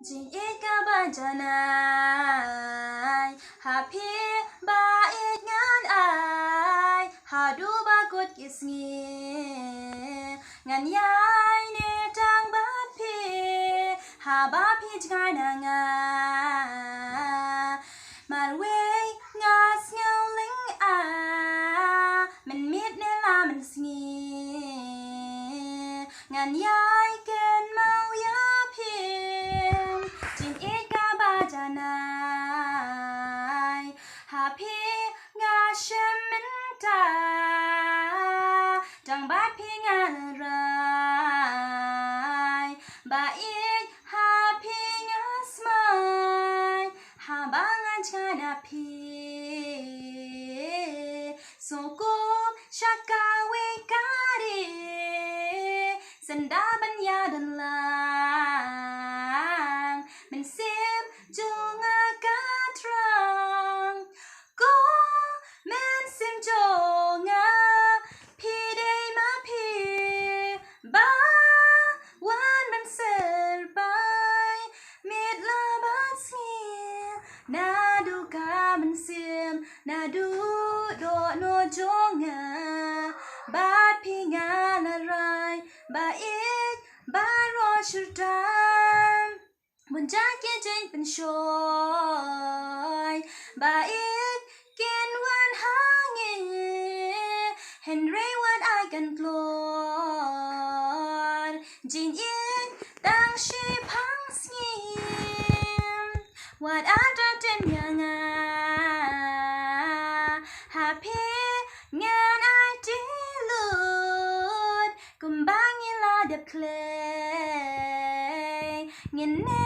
จินอีกบ้านจะนายหาพี่บ้าอีกงานอายหาดูบ้ากดกิสเงีงานยายในทางบ้านพี่หาบ้าพี่จะงานงามาเวงาเสียวลิงอามันมิดในลามันสงีงานยายเกินเมายาพี่จินอีกาบาจานายหาพี่งาเชมันตาจังบ้านพี่งานอะไรบาอีกหาพี่งาสมัยหาบางานชานาพี่โซกุชักกาเวการีสันดาบัญญาดันลางมันเสียบจูงอากาศรังก็แม่นเสียมจงอาพี่ได้มาพี่บ้าวันมันเสียไปเม็ดละบาดเสียน่าดูกามันเสียมน่าดูโดโนจงอาบาดพี่งานอะไรบาอีกบารอชุดดำบนจากเกจงเป็นชอยบาอีกเกณฑ์วันหาเงี้เห็นไรวันไอกันกลอนจินอีกตั้งชีพังสงีมวัดอาจจะเต็มยังไงหาพี่งานไอดีลุดกุมบางเงลาเด็บเคลเงินแน่